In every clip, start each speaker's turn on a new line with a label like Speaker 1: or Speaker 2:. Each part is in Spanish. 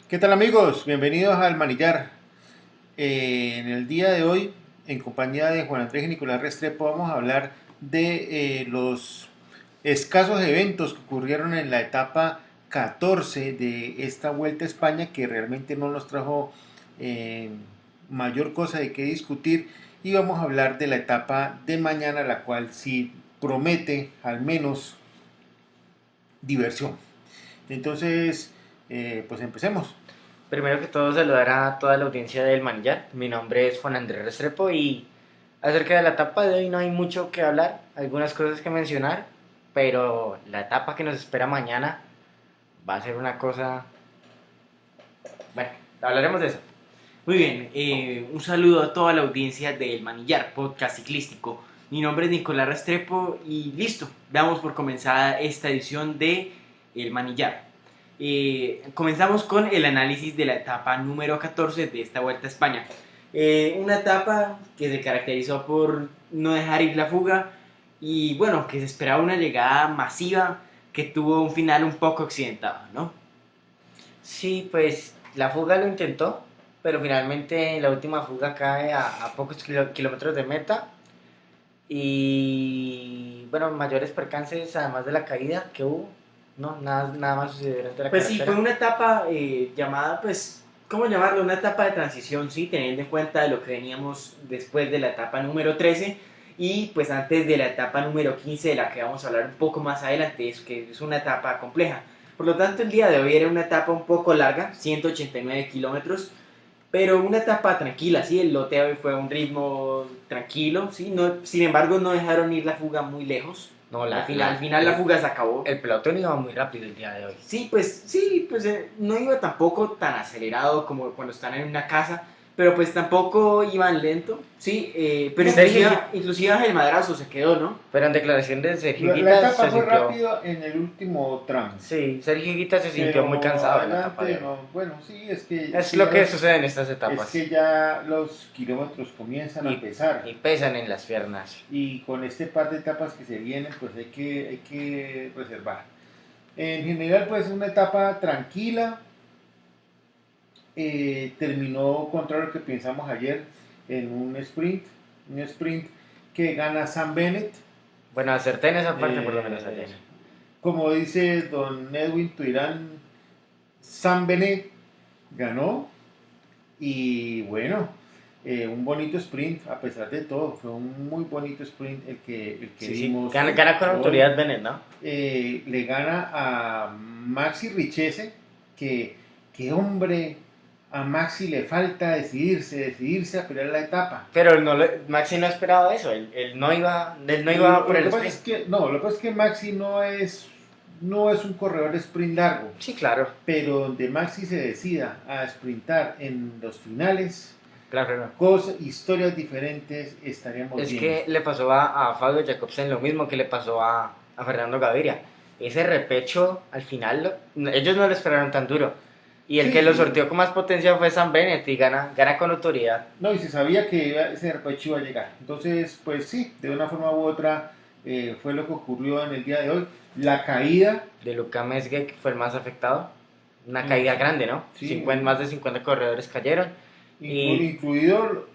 Speaker 1: ¿Qué tal amigos? Bienvenidos al Manillar. En el día de hoy, en compañía de Juan Andrés y Nicolás Restrepo, vamos a hablar de los escasos eventos que ocurrieron en la etapa 14 de esta Vuelta a España, que realmente no nos trajo eh, mayor cosa de qué discutir. Y vamos a hablar de la etapa de mañana, la cual sí promete al menos diversión. Entonces, pues empecemos.
Speaker 2: Primero que todo, saludar a toda la audiencia del Manillar. Mi nombre es Juan Andrés Restrepo y acerca de la etapa de hoy no hay mucho que hablar, algunas cosas que mencionar, pero la etapa que nos espera mañana va a ser una cosa... Bueno, hablaremos de eso.
Speaker 3: Muy bien, un saludo a toda la audiencia del Manillar, podcast ciclístico. Mi nombre es Nicolás Restrepo y listo, damos por comenzada esta edición de El Manillar. Comenzamos con el análisis de la etapa número 14 de esta Vuelta a España. Una etapa que se caracterizó por no dejar ir la fuga y bueno, que se esperaba una llegada masiva que tuvo un final un poco accidentado, ¿no?
Speaker 2: Sí, pues la fuga lo intentó, pero finalmente la última fuga cae a pocos kilómetros de meta. Y bueno, mayores percances además de la caída que hubo, no, nada más sucedió durante la
Speaker 3: Pues sí,
Speaker 2: carretera.
Speaker 3: fue una etapa llamada, pues, ¿cómo llamarlo? Una etapa de transición, sí, teniendo en cuenta de lo que veníamos después de la etapa número 13 y pues antes de la etapa número 15 de la que vamos a hablar un poco más adelante, es que es una etapa compleja. Por lo tanto, el día de hoy era una etapa un poco larga, 189 kilómetros, pero una etapa tranquila, sí, el loteo fue a un ritmo tranquilo, sí, no, sin embargo no dejaron ir la fuga muy lejos.
Speaker 2: No,
Speaker 3: Al final la fuga se acabó.
Speaker 2: el pelotón iba muy rápido el día de hoy.
Speaker 3: Sí, pues no iba tampoco tan acelerado como cuando están en una casa, pero pues tampoco iban lento, sí, pero inclusive Ángel Madrazo se quedó, ¿no?
Speaker 2: Pero en declaración de Sergio
Speaker 1: La
Speaker 2: Higuita
Speaker 1: etapa
Speaker 2: se
Speaker 1: fue
Speaker 2: sintió...
Speaker 1: rápido en el último tramo.
Speaker 2: Sí, Sergio Higuita se sintió
Speaker 1: Pero
Speaker 2: muy cansado en la etapa de
Speaker 1: adelante,
Speaker 2: hoy.
Speaker 1: no, bueno, sí, es que,
Speaker 2: Es lo que sucede en estas etapas.
Speaker 1: es que ya los kilómetros comienzan a pesar.
Speaker 2: Y pesan en las piernas.
Speaker 1: Y con este par de etapas que se vienen, pues hay que reservar. En general, pues es una etapa tranquila. Terminó contra lo que pensamos ayer en un sprint que gana Sam Bennett.
Speaker 2: Bueno, acerté en esa parte por lo menos ayer.
Speaker 1: Como dice don Edwin Tuirán, Sam Bennett ganó y bueno, un bonito sprint a pesar de todo, fue un muy bonito sprint el que
Speaker 2: Sí,
Speaker 1: vimos.
Speaker 2: Gana con autoridad Bennett, ¿no?
Speaker 1: Le gana a Maxi Richese, que hombre, a Maxi le falta decidirse a pelear la etapa.
Speaker 2: Pero Maxi no esperaba eso, él no iba por el
Speaker 1: Lo que pasa
Speaker 2: sprint.
Speaker 1: es que, no, lo que pasa es que Maxi no es un corredor de sprint largo,
Speaker 2: Sí, claro.
Speaker 1: pero donde Maxi se decida a sprintar en los finales,
Speaker 2: Claro.
Speaker 1: historias diferentes, estaríamos
Speaker 2: Es
Speaker 1: bien.
Speaker 2: que le pasó a Fabio Jacobsen lo mismo que le pasó a Fernando Gaviria. Ese repecho, al final, ellos no lo esperaron tan duro. Y el
Speaker 1: Sí,
Speaker 2: que lo sorteó con más potencia fue Sam Bennett y gana con autoridad.
Speaker 1: No, y se sabía que ese repecho iba a llegar. Entonces, pues sí, de una forma u otra fue lo que ocurrió en el día de hoy. La caída
Speaker 2: De Luka Mesgek fue el más afectado. Una caída grande, ¿no?
Speaker 1: Sí.
Speaker 2: Más de 50 corredores cayeron.
Speaker 1: incluido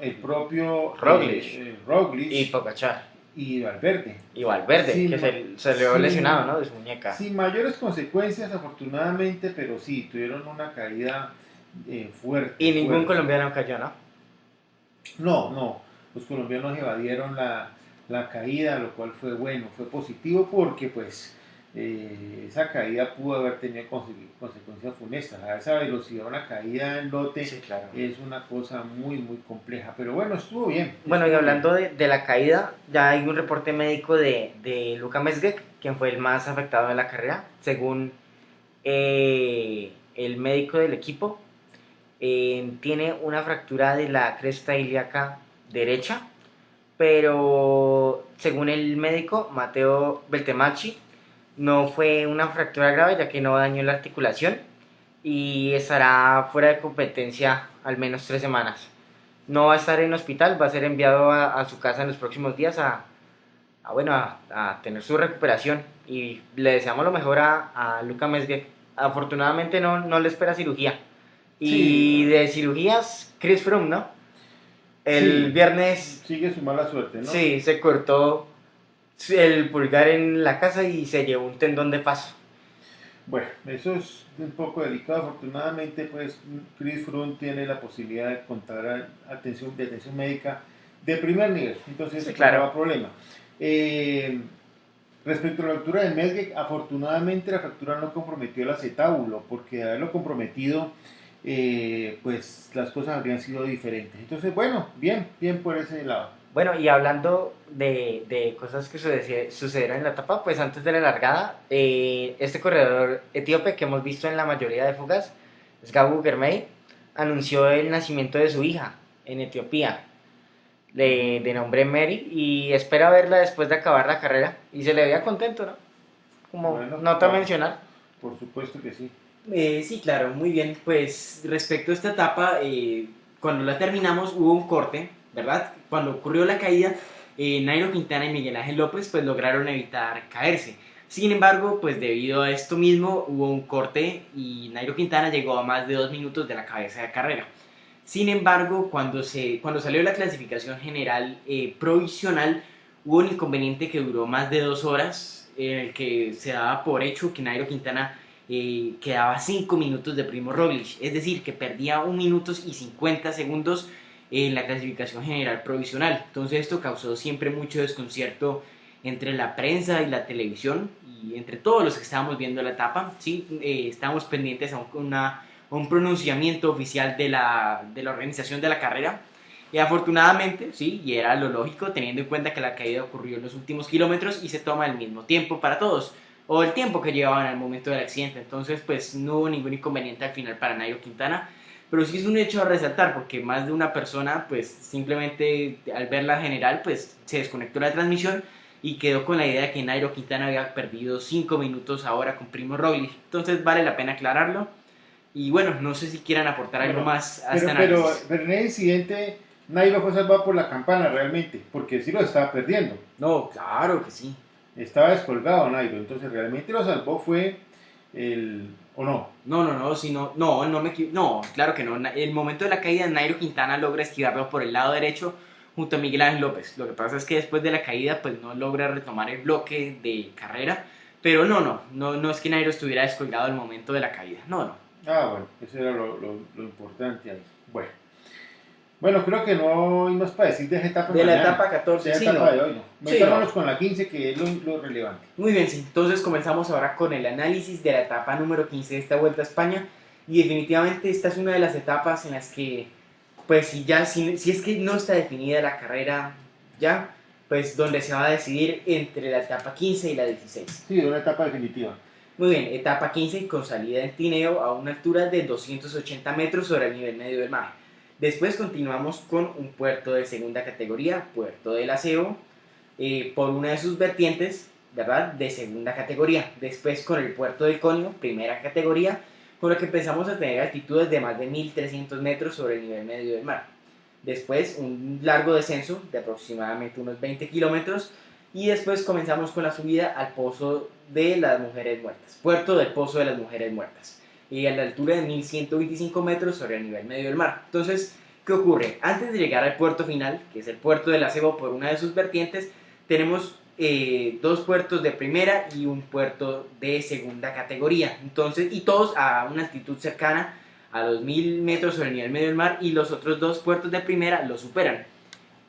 Speaker 1: el propio
Speaker 2: Roglic y Pogačar.
Speaker 1: Y Valverde.
Speaker 2: Y Valverde,
Speaker 1: Sí,
Speaker 2: que se le lesionado, ¿no? De su muñeca.
Speaker 1: Sin mayores consecuencias, afortunadamente, pero sí, tuvieron una caída fuerte.
Speaker 2: Y ningún
Speaker 1: fuerte.
Speaker 2: colombiano cayó, ¿no?
Speaker 1: No, los colombianos evadieron la caída, lo cual fue bueno, fue positivo porque pues esa caída pudo haber tenido consecuencias funestas. A esa velocidad una caída en lote
Speaker 2: Sí, claro.
Speaker 1: es una cosa muy compleja, pero bueno, estuvo bien.
Speaker 2: Bueno, y hablando de la caída, ya hay un reporte médico de Luka Mesgek, quien fue el más afectado de la carrera, según el médico del equipo. Tiene una fractura de la cresta ilíaca derecha, pero según el médico Matteo Beltemacchi, no fue una fractura grave ya que no dañó la articulación y estará fuera de competencia al menos 3 semanas. No va a estar en hospital, va a ser enviado a su casa en los próximos días a tener su recuperación y le deseamos lo mejor a Luka Mesgek, afortunadamente no le espera cirugía. Y
Speaker 1: Sí.
Speaker 2: de cirugías, Chris Froome, ¿no? El
Speaker 1: Sí,
Speaker 2: viernes,
Speaker 1: sigue su mala suerte, ¿no?
Speaker 2: sí, se cortó el pulgar en la casa y se llevó un tendón de paso.
Speaker 1: Bueno, eso es un poco delicado. Afortunadamente, pues Chris Froome tiene la posibilidad de contar de atención médica de primer nivel, entonces
Speaker 2: Sí,
Speaker 1: eso no va
Speaker 2: claro.
Speaker 1: a problema. Eh, Respecto a la fractura de Melge, afortunadamente la fractura no comprometió el acetábulo, porque de haberlo comprometido, pues las cosas habrían sido diferentes. Entonces, bueno, bien, bien por ese lado.
Speaker 2: Bueno, y hablando de cosas que sucedieron en la etapa, pues antes de la largada, este corredor etíope que hemos visto en la mayoría de fugas, Sgabu Germay, anunció el nacimiento de su hija en Etiopía, de nombre Mary, y espera verla después de acabar la carrera, y se le veía contento, ¿no? Como
Speaker 1: Bueno,
Speaker 2: nota mencionar.
Speaker 1: por supuesto que sí.
Speaker 3: Sí, claro, muy bien. Pues respecto a esta etapa, cuando la terminamos hubo un corte, ¿verdad? Cuando ocurrió la caída, Nairo Quintana y Miguel Ángel López pues lograron evitar caerse. Sin embargo, pues debido a esto mismo hubo un corte y Nairo Quintana llegó a más de 2 minutos de la cabeza de carrera. Sin embargo, cuando salió la clasificación general provisional, hubo un inconveniente que duró más de 2 horas, en el que se daba por hecho que Nairo Quintana quedaba 5 minutos de Primo Roglic, es decir, que perdía 1 minuto y 50 segundos en la clasificación general provisional. Entonces esto causó siempre mucho desconcierto entre la prensa y la televisión y entre todos los que estábamos viendo la etapa. Sí, estábamos pendientes a un pronunciamiento oficial de la organización de la carrera. Y afortunadamente, sí, y era lo lógico, teniendo en cuenta que la caída ocurrió en los últimos kilómetros y se toma el mismo tiempo para todos, o el tiempo que llevaban al momento del accidente. Entonces, pues no hubo ningún inconveniente al final para Nairo Quintana, pero sí es un hecho a resaltar, porque más de una persona, pues simplemente al ver la general, pues se desconectó la transmisión y quedó con la idea de que Nairo Quintana había perdido 5 minutos ahora con Primo Roglic. Entonces vale la pena aclararlo. Y bueno, no sé si quieran aportar algo
Speaker 1: Bueno,
Speaker 3: más a este
Speaker 1: pero
Speaker 3: análisis.
Speaker 1: en el incidente Nairo fue salvado por la campana realmente, porque sí lo estaba perdiendo.
Speaker 3: No, claro que sí.
Speaker 1: Estaba descolgado Nairo, entonces realmente lo salvó fue el... ¿O no?
Speaker 3: No, sino, no, claro que no. El momento de la caída, Nairo Quintana logra esquivarlo por el lado derecho junto a Miguel Ángel López. Lo que pasa es que después de la caída, pues no logra retomar el bloque de carrera. Pero no es que Nairo estuviera descolgado al momento de la caída. No.
Speaker 1: Ah, bueno, eso era lo importante ahí. Bueno. Bueno, creo que no hay más para decir de esa etapa
Speaker 3: De la
Speaker 1: mañana,
Speaker 3: etapa 14,
Speaker 1: de esa
Speaker 3: sí,
Speaker 1: etapa
Speaker 3: no.
Speaker 1: de hoy, ¿no?
Speaker 3: Sí, no.
Speaker 1: Metámonos con la 15, que es lo relevante.
Speaker 3: Muy bien, sí. Entonces comenzamos ahora con el análisis de la etapa número 15 de esta Vuelta a España. Y definitivamente esta es una de las etapas en las que, pues si es que no está definida la carrera ya, pues donde se va a decidir entre la etapa 15 y la 16.
Speaker 1: Sí, de una etapa definitiva.
Speaker 3: Muy bien, etapa 15 con salida en Tineo a una altura de 280 metros sobre el nivel medio del mar. Después continuamos con un puerto de segunda categoría, Puerto del Aseo, por una de sus vertientes, ¿verdad? De segunda categoría. Después con el puerto de Conio, primera categoría, con lo que empezamos a tener altitudes de más de 1300 metros sobre el nivel medio del mar. Después un largo descenso de aproximadamente unos 20 kilómetros y después comenzamos con la subida al Pozo de las Mujeres Muertas, Puerto del Pozo de las Mujeres Muertas, y a la altura de 1125 metros sobre el nivel medio del mar. Entonces, ¿qué ocurre? Antes de llegar al puerto final, que es el puerto del Acebo por una de sus vertientes, tenemos dos puertos de primera y un puerto de segunda categoría. Entonces, y todos a una altitud cercana a 2000 metros sobre el nivel medio del mar, y los otros dos puertos de primera lo superan.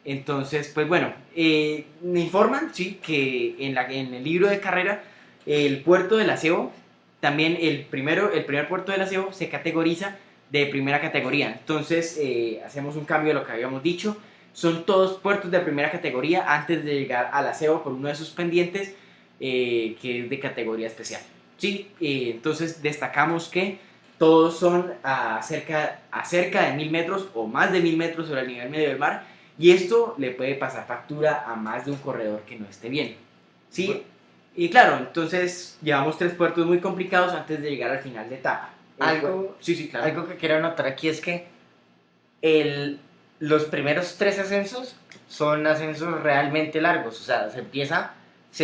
Speaker 3: Entonces, pues bueno, me informan, sí, que en el libro de carrera, el puerto del Aseo, también el primer puerto del Aseo se categoriza de primera categoría. Entonces, hacemos un cambio de lo que habíamos dicho. Son todos puertos de primera categoría antes de llegar al Aseo por uno de sus pendientes, que es de categoría especial. Sí, entonces destacamos que todos son a cerca de 1000 metros o más de 1000 metros sobre el nivel medio del mar, y esto le puede pasar factura a más de un corredor que no esté bien. ¿Sí? Y claro, entonces llevamos 3 puertos muy complicados antes de llegar al final de etapa. Sí, claro.
Speaker 2: Algo que quiero anotar aquí es que los primeros 3 ascensos son ascensos realmente largos, o sea, se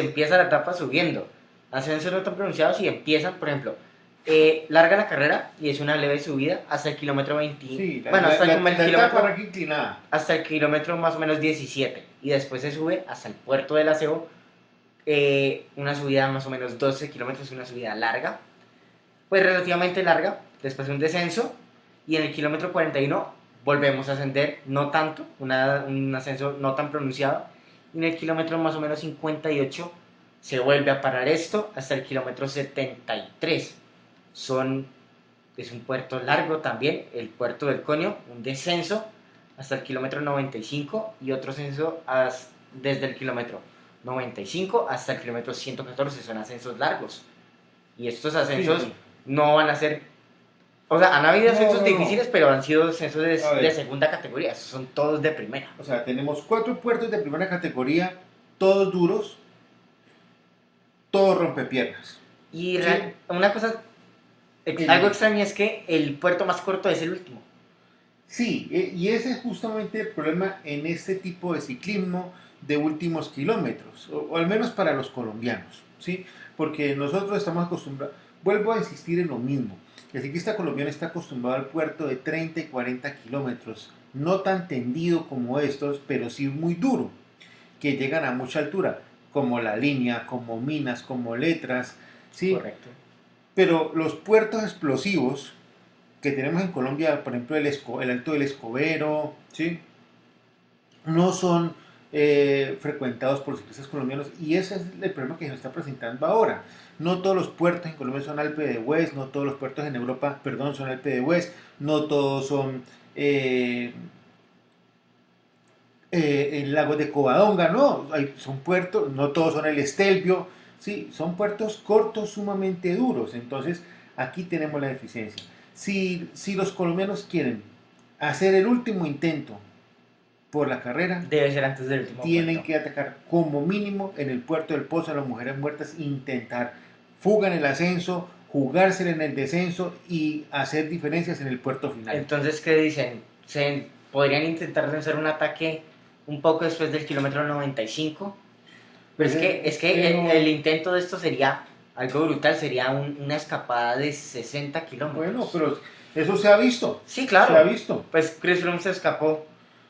Speaker 2: empieza la etapa subiendo. Ascensos no tan pronunciados y empiezan, por ejemplo, Larga la carrera y es una leve subida hasta el kilómetro 20.
Speaker 1: Sí,
Speaker 2: Bueno, hasta como el
Speaker 1: la
Speaker 2: kilómetro,
Speaker 1: etapa arranca inclinada.
Speaker 2: hasta el kilómetro más o menos 17. Y después se sube hasta el puerto del Aseo. Una subida más o menos 12 kilómetros, una subida larga. Pues relativamente larga. Después un descenso. Y en el kilómetro 41 volvemos a ascender, no tanto, un ascenso no tan pronunciado. Y en el kilómetro más o menos 58 se vuelve a parar esto hasta el kilómetro 73. Es un puerto largo también, el puerto del Coño, un descenso hasta el kilómetro 95 y otro ascenso desde el kilómetro 95 hasta el kilómetro 114. Son ascensos largos. Y estos ascensos
Speaker 1: Sí.
Speaker 2: no van a ser, o sea, han habido ascensos
Speaker 1: No.
Speaker 2: difíciles, pero han sido ascensos
Speaker 1: A ver.
Speaker 2: de segunda categoría. Estos son todos de primera.
Speaker 1: O sea, tenemos 4 puertos de primera categoría, todos duros, todos rompepiernas.
Speaker 2: Y
Speaker 1: Sí.
Speaker 2: una cosa,
Speaker 1: El-
Speaker 2: algo extraño es que el puerto más corto es el último.
Speaker 1: Sí, y ese es justamente el problema en este tipo de ciclismo de últimos kilómetros, o al menos para los colombianos, ¿sí? Porque nosotros estamos acostumbrados, vuelvo a insistir en lo mismo, el ciclista colombiano está acostumbrado al puerto de 30 y 40 kilómetros, no tan tendido como estos, pero sí muy duro, que llegan a mucha altura, como La Línea, como Minas, como Letras, ¿sí?
Speaker 2: Correcto.
Speaker 1: Pero los puertos explosivos que tenemos en Colombia, por ejemplo, el Alto del Escobero, ¿sí? No son frecuentados por ciclistas colombianos y ese es el problema que se nos está presentando ahora. No todos los puertos en Colombia son Alpe de Huez, no todos los puertos en Europa, perdón, son Alpe de Huez, no todos son el lago de Covadonga, no, son puertos, no todos son el Estelvio, sí, son puertos cortos sumamente duros, entonces aquí tenemos la deficiencia. Si los colombianos quieren hacer el último intento por la carrera,
Speaker 2: Debe ser antes del último
Speaker 1: tienen
Speaker 2: puerto.
Speaker 1: que atacar como mínimo en el puerto del Pozo a las mujeres muertas, intentar fuga en el ascenso, jugársela en el descenso y hacer diferencias en el puerto final.
Speaker 2: Entonces, ¿qué dicen? Podrían intentar hacer un ataque un poco después del kilómetro 95. Pero
Speaker 1: Pues
Speaker 2: es que
Speaker 1: no-
Speaker 2: el intento de esto sería algo brutal, sería una escapada de 60 kilómetros.
Speaker 1: Bueno, pero eso se ha visto.
Speaker 2: Sí,
Speaker 1: Se ha
Speaker 2: claro.
Speaker 1: visto.
Speaker 2: Pues Chris Froome se escapó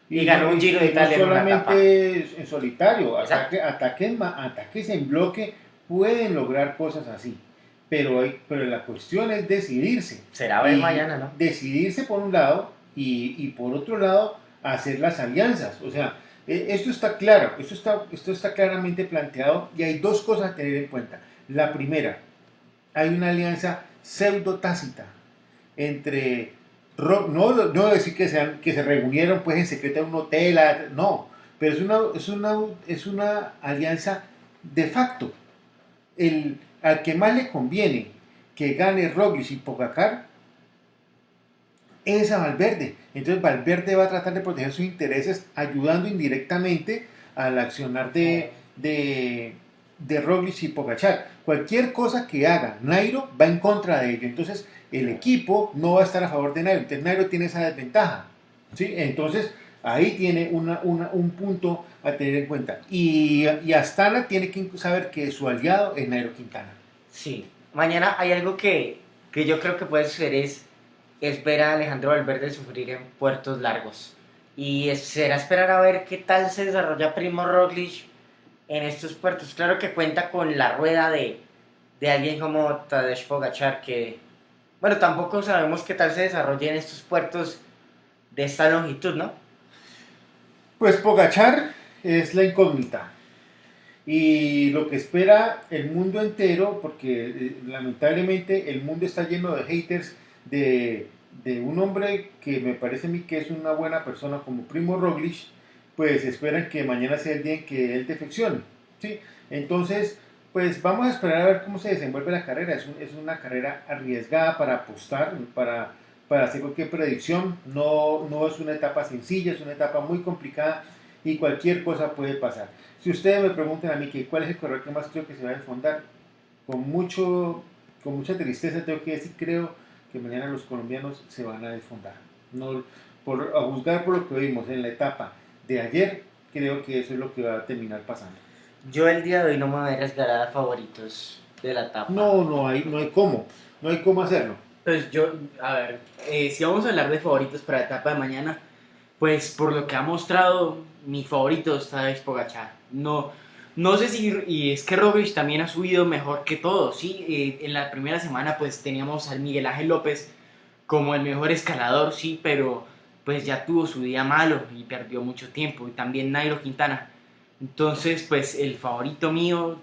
Speaker 2: y ganó un Giro de Italia en
Speaker 1: no
Speaker 2: una etapa.
Speaker 1: solamente en solitario,
Speaker 2: Exacto.
Speaker 1: ataques en bloque pueden lograr cosas así. Pero la cuestión es decidirse.
Speaker 2: Será ver
Speaker 1: Y
Speaker 2: mañana, ¿no?
Speaker 1: decidirse por un lado y por otro lado hacer las alianzas. O sea, esto está claro, esto está claramente planteado y hay dos cosas a tener en cuenta. La primera, hay una alianza pseudo tácita entre no decir que se reunieron pues en secreto en un hotel, no, pero es una alianza de facto. Al que más le conviene que gane Roglic y Pogacar es a Valverde. Entonces Valverde va a tratar de proteger sus intereses ayudando indirectamente al accionar de Roglic y Pogacar. Cualquier cosa que haga Nairo va en contra de ello. Entonces el equipo no va a estar a favor de Nairo. Entonces Nairo tiene esa desventaja. ¿Sí? Entonces ahí tiene un punto a tener en cuenta. Y Astana tiene que saber que su aliado es Nairo Quintana.
Speaker 2: Sí. Mañana hay algo que yo creo que puede suceder es ver a Alejandro Valverde sufrir en puertos largos. Y será esperar a ver qué tal se desarrolla Primo Roglic en estos puertos. Claro que cuenta con la rueda de alguien como Tadej Pogacar, que, bueno, tampoco sabemos qué tal se desarrolla en estos puertos de esta longitud, ¿no?
Speaker 1: Pues Pogacar es la incógnita. Y lo que espera el mundo entero, porque lamentablemente el mundo está lleno de haters de un hombre que me parece a mí que es una buena persona como Primo Roglic, pues esperan que mañana sea el día en que él defeccione. ¿Sí? Entonces, pues vamos a esperar a ver cómo se desenvuelve la carrera. Es una carrera arriesgada para apostar, para hacer cualquier predicción. No es una etapa sencilla, es una etapa muy complicada y cualquier cosa puede pasar. Si ustedes me preguntan a mí que cuál es el corredor que más creo que se va a desfondar, con mucha tristeza tengo que decir, creo que mañana los colombianos se van a desfondar. No, a juzgar por lo que vimos en la etapa de ayer, creo que eso es lo que va a terminar pasando.
Speaker 2: Yo el día de hoy no me voy a arriesgar a favoritos de la etapa.
Speaker 1: No hay cómo. no hay cómo hacerlo.
Speaker 3: Pues yo, a ver, si vamos a hablar de favoritos para la etapa de mañana, pues por lo que ha mostrado, mi favorito esta vez Pogačar. No sé si, y es que Roglic también ha subido mejor que todos, ¿sí? En la primera semana pues teníamos al Miguel Ángel López como el mejor escalador, sí, pero pues ya tuvo su día malo y perdió mucho tiempo, y también Nairo Quintana. Entonces, pues el favorito mío,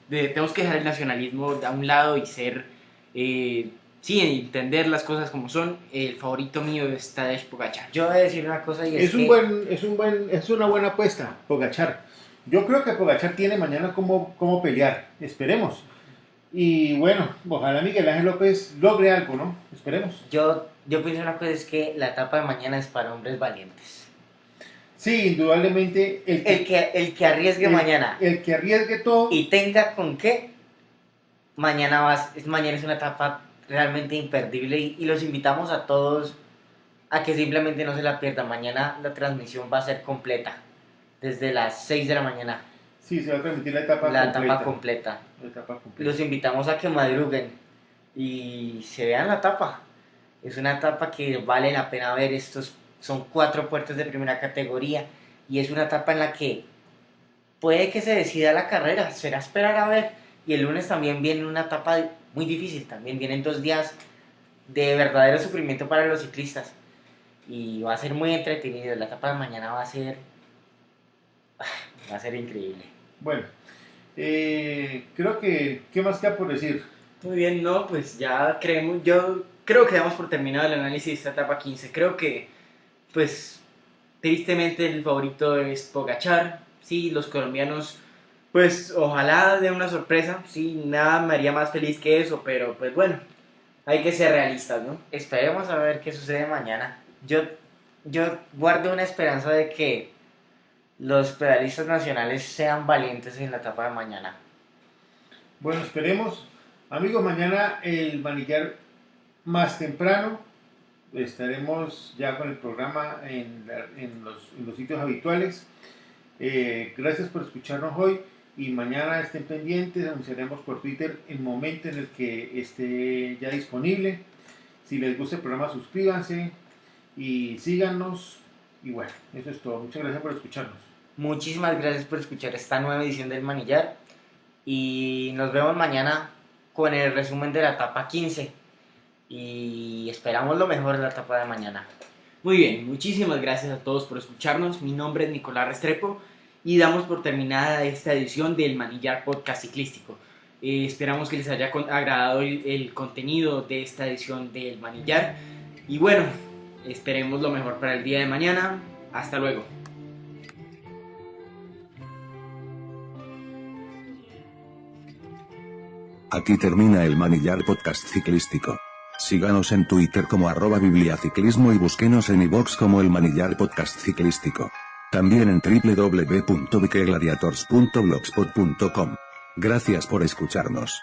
Speaker 3: tenemos que dejar el nacionalismo a un lado y ser, sí, entender las cosas como son. El favorito mío es Tadej Pogačar.
Speaker 2: Yo voy a decir una cosa y es
Speaker 1: Es
Speaker 2: que
Speaker 1: es una buena apuesta, Pogačar. Yo creo que Pogačar tiene mañana cómo pelear, esperemos. Y bueno, ojalá Miguel Ángel López logre algo, ¿no? Esperemos.
Speaker 2: yo pienso una cosa, es que la etapa de mañana es para hombres valientes.
Speaker 1: Sí, indudablemente
Speaker 2: El que arriesgue mañana
Speaker 1: el que arriesgue todo.
Speaker 2: y tenga con qué, mañana es una etapa realmente imperdible y los invitamos a todos a que simplemente no se la pierdan. Mañana la transmisión va a ser completa, desde las 6 de la mañana,
Speaker 1: Sí, se va a transmitir la etapa
Speaker 2: la
Speaker 1: completa.
Speaker 2: etapa completa.
Speaker 1: La etapa completa.
Speaker 2: Los invitamos a que madruguen y se vean la etapa. Es una etapa que vale la pena ver. Son 4 puertos de primera categoría y es una etapa en la que puede que se decida la carrera. Será esperar a ver. Y el lunes también viene una etapa muy difícil. También vienen 2 días de verdadero sufrimiento para los ciclistas. Y va a ser muy entretenido. La etapa de mañana va a ser increíble.
Speaker 1: Bueno, creo que, ¿qué más queda por decir?
Speaker 3: Muy bien, no, pues ya yo creo que damos por terminado el análisis de esta etapa 15. Creo que, pues, tristemente el favorito es Pogačar. Sí, los colombianos, pues, ojalá de una sorpresa. Sí, nada me haría más feliz que eso, pero pues bueno, hay que ser realistas, ¿no?
Speaker 2: Esperemos a ver qué sucede mañana. Yo guardo una esperanza de que los pedalistas nacionales sean valientes en la etapa de mañana.
Speaker 1: Bueno, esperemos. Amigos, mañana el manillar más temprano. Estaremos ya con el programa en los sitios habituales. Gracias por escucharnos hoy y mañana estén pendientes. Anunciaremos por Twitter el momento en el que esté ya disponible. Si les gusta el programa, suscríbanse y síganos. Y bueno, eso es todo. Muchas gracias por escucharnos.
Speaker 2: Muchísimas gracias por escuchar esta nueva edición del Manillar y nos vemos mañana con el resumen de la etapa 15 y esperamos lo mejor de la etapa de mañana.
Speaker 3: Muy bien, muchísimas gracias a todos por escucharnos. Mi nombre es Nicolás Restrepo y damos por terminada esta edición del Manillar Podcast Ciclístico. Esperamos que les haya agradado el contenido de esta edición del Manillar y bueno, esperemos lo mejor para el día de mañana. Hasta luego.
Speaker 4: Aquí termina el Manillar Podcast Ciclístico. Síganos en Twitter como @bibliaciclismo y búsquenos en iVoox como el Manillar Podcast Ciclístico. También en www.bikegladiators.blogspot.com. Gracias por escucharnos.